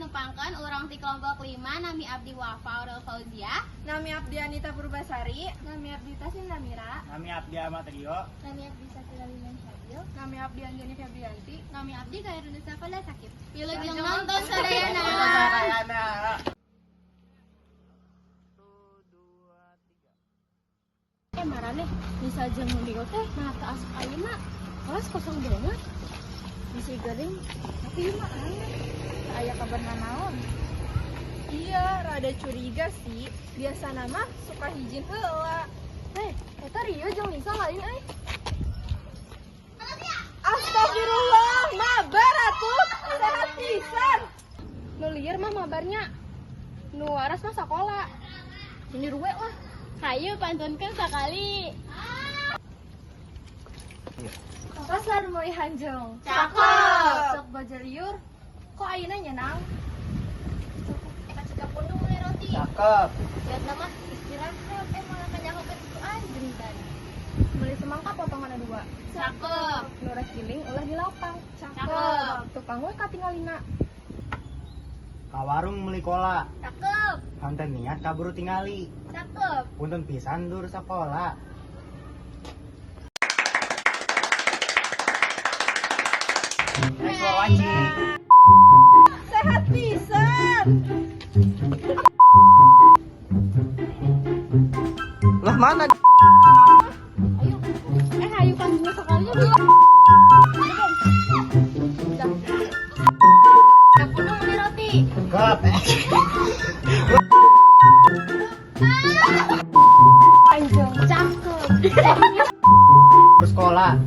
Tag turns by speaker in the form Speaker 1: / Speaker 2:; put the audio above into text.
Speaker 1: nyumpangkan urang ti kelompok 5 nami abdi Wafa Aurel Fauzia,
Speaker 2: Nami abdi Anita Purbasari, Nami abdi Tasin Namira,
Speaker 3: Nami Abdi Ahmad Rio,
Speaker 1: nami abdi Sakila Liman Syadil,
Speaker 2: Nami abdi Anjani Febrianti,
Speaker 1: nami abdi Khairunisa Fala Sakit. Pilih yang nonton sadayana.
Speaker 3: Sarayana.
Speaker 2: marane bisa jeung mundigo teh nah teu asup ayeuna kelas kosong banget bisi gering tapi ieu mah aneh aya kabar naon. Iya rada curiga sih biasa nama suka hijin heula eta Rio jeung Lisa lain Astagfirullah mabar atuh sehat pisan nu lieur mah mabarnya nu waras mah sakola ini ruwe lah.
Speaker 1: Hayu pantunkeun sakali.
Speaker 2: Pasar mulai hanjong.
Speaker 1: Cakep.
Speaker 2: Sok belajar liur. Kok ayeuna nyenang?
Speaker 1: Cika pundung mulai roti.
Speaker 3: Cakep.
Speaker 1: Lihat nama istirahat malah kanyahokeun itu anjing tadi.
Speaker 2: Beli semangka potongan 2.
Speaker 1: Cakep.
Speaker 2: Nuras giling ulah di lapang.
Speaker 1: Cakep.
Speaker 2: Tukang we katingalina.
Speaker 3: Ka warung meuli kola.
Speaker 1: Cakep.
Speaker 3: Hanten niat kaburu tingali.
Speaker 1: Cakep.
Speaker 3: Punten pisan dur sakola.
Speaker 2: Sehat pisan.
Speaker 3: Lah mana?
Speaker 2: Ayo panjang sekalinya dulu.
Speaker 1: Cika pundung mulai roti.
Speaker 3: Cakep.
Speaker 2: Panjang cakep.
Speaker 3: Sekolah.